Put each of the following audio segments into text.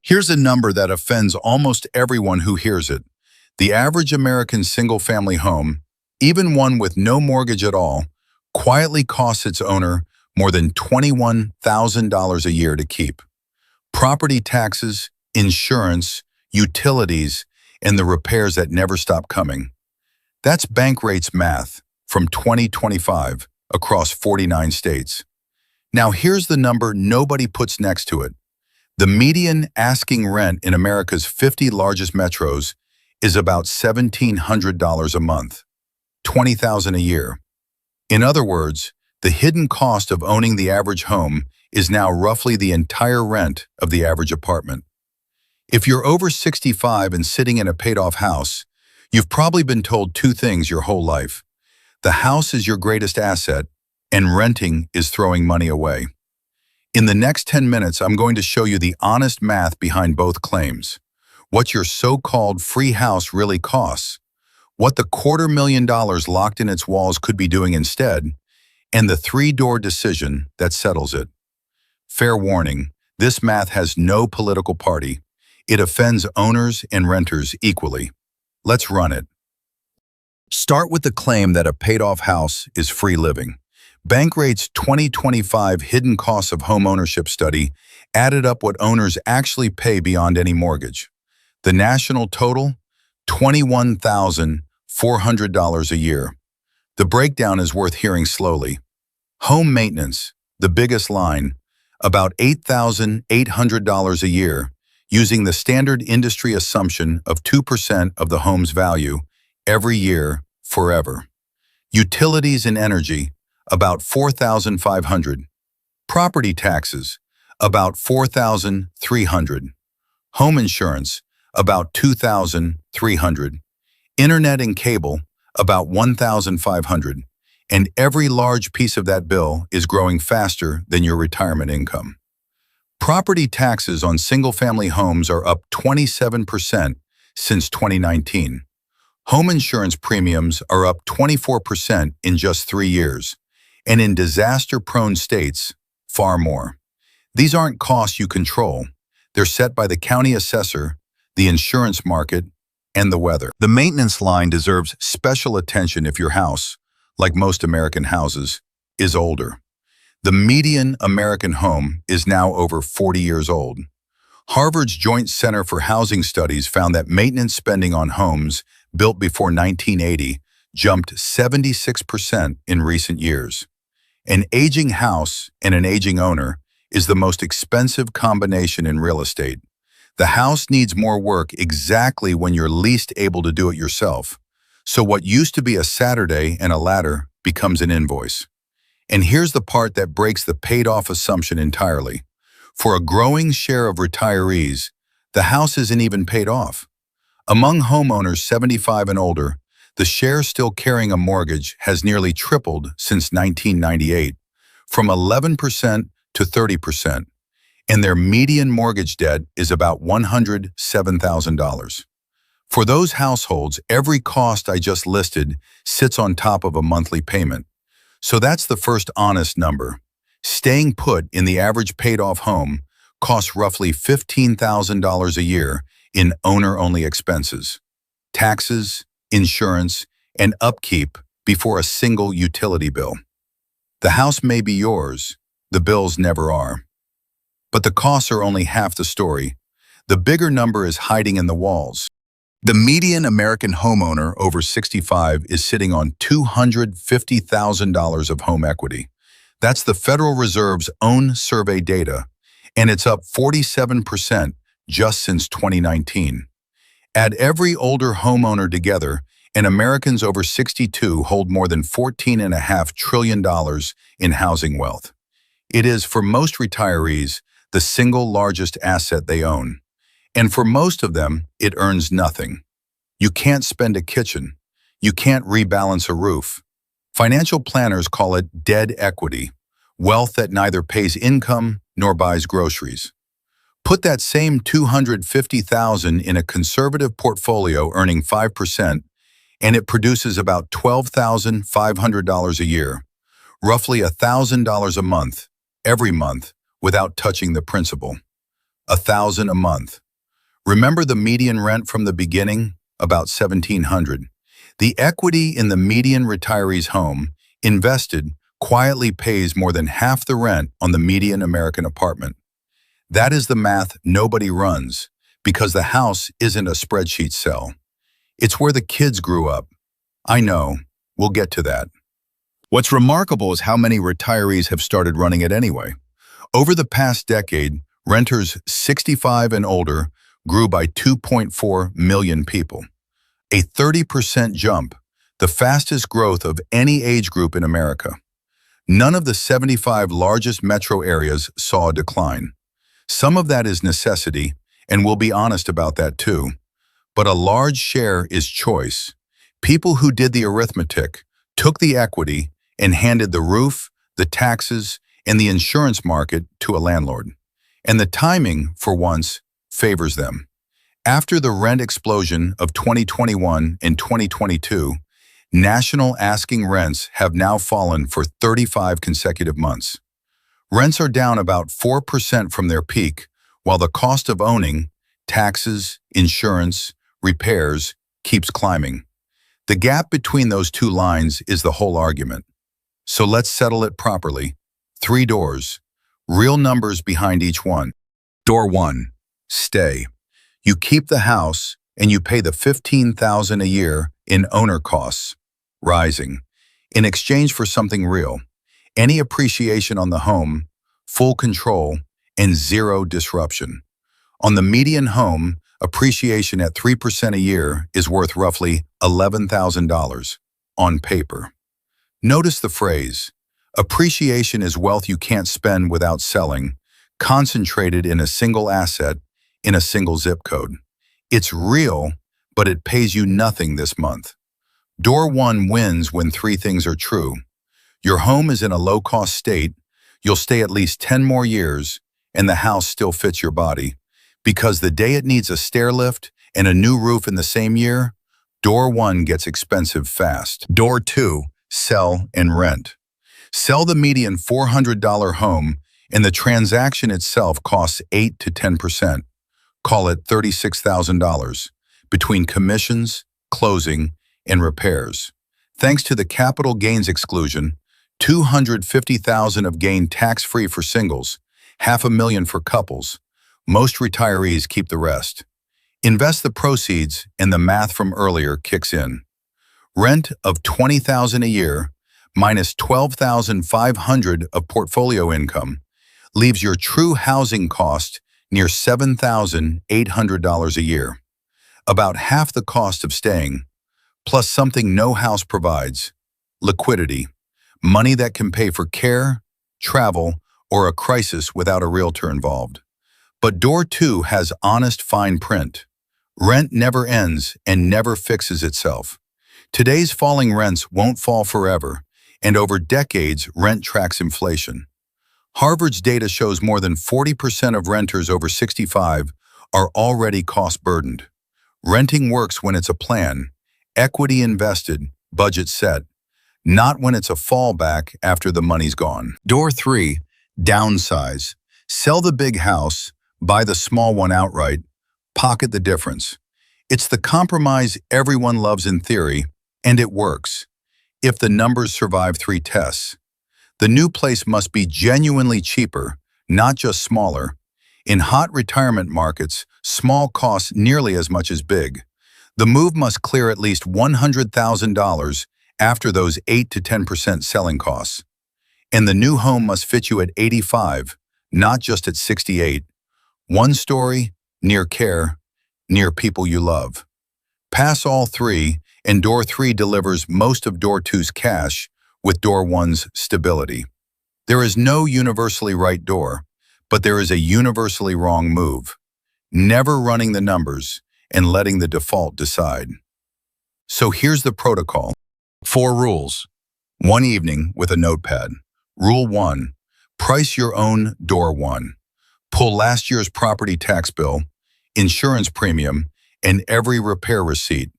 Here's a number that offends almost everyone who hears it. The average American single-family home, even one with no mortgage at all, quietly costs its owner more than $21,000 a year to keep. Property taxes, insurance, utilities, and the repairs that never stop coming. That's Bankrate's math from 2025 across 49 states. Now here's the number nobody puts next to it. The median asking rent in America's 50 largest metros is about $1,700 a month, $20,000 a year. In other words, the hidden cost of owning the average home is now roughly the entire rent of the average apartment. If you're over 65 and sitting in a paid-off house, you've probably been told two things your whole life. The house is your greatest asset, and renting is throwing money away. In the next 10 minutes, I'm going to show you the honest math behind both claims, what your so-called free house really costs, what the $250,000 locked in its walls could be doing instead, and the three-door decision that settles it. Fair warning, this math has no political party. It offends owners and renters equally. Let's run it. Start with the claim that a paid-off house is free living. Bankrate's 2025 Hidden Costs of Homeownership study added up what owners actually pay beyond any mortgage. The national total? $21,400 a year. The breakdown is worth hearing slowly. Home maintenance, the biggest line, about $8,800 a year, using the standard industry assumption of 2% of the home's value every year, forever. Utilities and energy, about $4,500. Property taxes, about $4,300. Home insurance, about $2,300. Internet and cable, about $1,500. And every large piece of that bill is growing faster than your retirement income. Property taxes on single-family homes are up 27% since 2019. Home insurance premiums are up 24% in just 3 years. And in disaster-prone states, far more. These aren't costs you control. They're set by the county assessor, the insurance market, and the weather. The maintenance line deserves special attention if your house, like most American houses, is older. The median American home is now over 40 years old. Harvard's Joint Center for Housing Studies found that maintenance spending on homes built before 1980 jumped 76% in recent years. An aging house and an aging owner is the most expensive combination in real estate. The house needs more work exactly when you're least able to do it yourself. So what used to be a Saturday and a ladder becomes an invoice. And here's the part that breaks the paid-off assumption entirely. For a growing share of retirees, the house isn't even paid off. Among homeowners 75 and older, the share still carrying a mortgage has nearly tripled since 1998, from 11% to 30%, and their median mortgage debt is about $107,000. For those households, every cost I just listed sits on top of a monthly payment. So that's the first honest number. Staying put in the average paid-off home costs roughly $15,000 a year in owner-only expenses, taxes, insurance, and upkeep before a single utility bill. The house may be yours, the bills never are. But the costs are only half the story. The bigger number is hiding in the walls. The median American homeowner over 65 is sitting on $250,000 of home equity. That's the Federal Reserve's own survey data, and it's up 47% just since 2019. Add every older homeowner together, and Americans over 62 hold more than $14.5 trillion in housing wealth. It is, for most retirees, the single largest asset they own. And for most of them, it earns nothing. You can't spend a kitchen. You can't rebalance a roof. Financial planners call it dead equity, wealth that neither pays income nor buys groceries. Put that same $250,000 in a conservative portfolio earning 5%, and it produces about $12,500 a year, roughly $1,000 a month, every month, without touching the principal. $1,000 a month. Remember the median rent from the beginning? About $1,700. The equity in the median retiree's home, invested, quietly pays more than half the rent on the median American apartment. That is the math nobody runs, because the house isn't a spreadsheet cell. It's where the kids grew up. I know, we'll get to that. What's remarkable is how many retirees have started running it anyway. Over the past decade, renters 65 and older grew by 2.4 million people. A 30% jump, the fastest growth of any age group in America. None of the 75 largest metro areas saw a decline. Some of that is necessity, and we'll be honest about that too. But a large share is choice. People who did the arithmetic, took the equity, and handed the roof, the taxes, and the insurance market to a landlord. And the timing, for once, favors them. After the rent explosion of 2021 and 2022, national asking rents have now fallen for 35 consecutive months. Rents are down about 4% from their peak, while the cost of owning, taxes, insurance, repairs, keeps climbing. The gap between those two lines is the whole argument. So let's settle it properly. 3 doors, real numbers behind each one. Door 1, stay. You keep the house and you pay the $15,000 a year in owner costs, rising, in exchange for something real. Any appreciation on the home, full control, and zero disruption. On the median home, appreciation at 3% a year is worth roughly $11,000 on paper. Notice the phrase, appreciation is wealth you can't spend without selling, concentrated in a single asset, in a single zip code. It's real, but it pays you nothing this month. Door 1 wins when 3 things are true. Your home is in a low-cost state, you'll stay at least 10 more years, and the house still fits your body. Because the day it needs a stair lift and a new roof in the same year, Door 1 gets expensive fast. Door 2, sell and rent. Sell the median $400 home, and the transaction itself costs 8 to 10%. Call it $36,000, between commissions, closing, and repairs. Thanks to the capital gains exclusion, $250,000 of gain tax-free for singles, $500,000 for couples. Most retirees keep the rest. Invest the proceeds, and the math from earlier kicks in. Rent of $20,000 a year minus $12,500 of portfolio income leaves your true housing cost near $7,800 a year. About half the cost of staying, plus something no house provides, liquidity, money that can pay for care, travel, or a crisis without a realtor involved. But Door 2 has honest fine print. Rent never ends and never fixes itself. Today's falling rents won't fall forever, and over decades, rent tracks inflation. Harvard's data shows more than 40% of renters over 65 are already cost-burdened. Renting works when it's a plan, equity invested, budget set, not when it's a fallback after the money's gone. Door 3, downsize. Sell the big house, buy the small one outright, pocket the difference. It's the compromise everyone loves in theory, and it works. If the numbers survive 3 tests. The new place must be genuinely cheaper, not just smaller. In hot retirement markets, small costs nearly as much as big. The move must clear at least $100,000 after those 8 to 10% selling costs. And the new home must fit you at 85, not just at 68. One story, near care, near people you love. Pass all 3, and Door 3 delivers most of Door 2's cash with Door 1's stability. There is no universally right door, but there is a universally wrong move. Never running the numbers and letting the default decide. So here's the protocol. 4 rules. 1 evening with a notepad. Rule 1, price your own Door 1. Pull last year's property tax bill, insurance premium, and every repair receipt.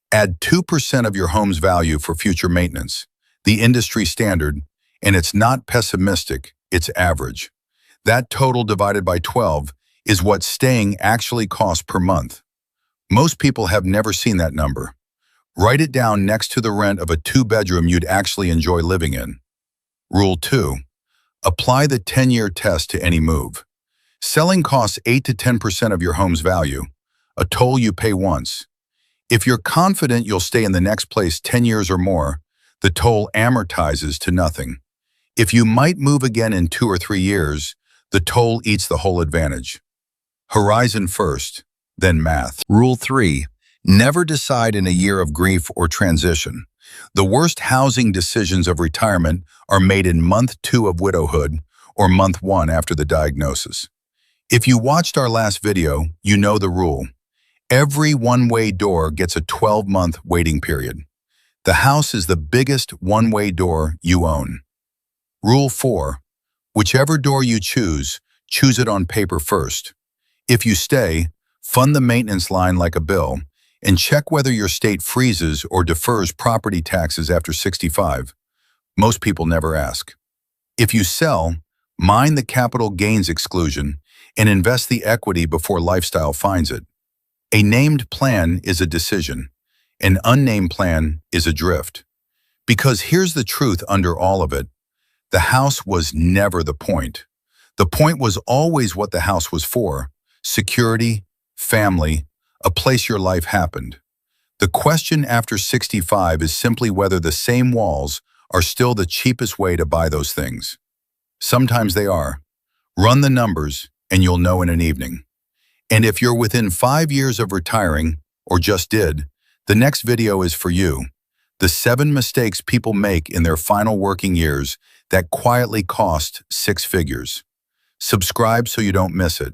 Add 2% of your home's value for future maintenance, the industry standard, and it's not pessimistic, it's average. That total divided by 12 is what staying actually costs per month. Most people have never seen that number. Write it down next to the rent of a 2-bedroom you'd actually enjoy living in. Rule 2. Apply the 10-year test to any move. Selling costs 8 to 10% of your home's value, a toll you pay once. If you're confident you'll stay in the next place 10 years or more, the toll amortizes to nothing. If you might move again in 2 or 3 years, the toll eats the whole advantage. Horizon first, then math. Rule 3. Never decide in a year of grief or transition. The worst housing decisions of retirement are made in month 2 of widowhood or month 1 after the diagnosis. If you watched our last video, you know the rule. Every one-way door gets a 12-month waiting period. The house is the biggest one-way door you own. Rule 4. Whichever door you choose it on paper first. If you stay, fund the maintenance line like a bill, and check whether your state freezes or defers property taxes after 65. Most people never ask. If you sell, mind the capital gains exclusion and invest the equity before lifestyle finds it. A named plan is a decision. An unnamed plan is a drift. Because here's the truth under all of it. The house was never the point. The point was always what the house was for: security, family, a place your life happened. The question after 65 is simply whether the same walls are still the cheapest way to buy those things. Sometimes they are. Run the numbers and you'll know in an evening. And if you're within 5 years of retiring, or just did, the next video is for you. The 7 mistakes people make in their final working years that quietly cost 6 figures. Subscribe so you don't miss it.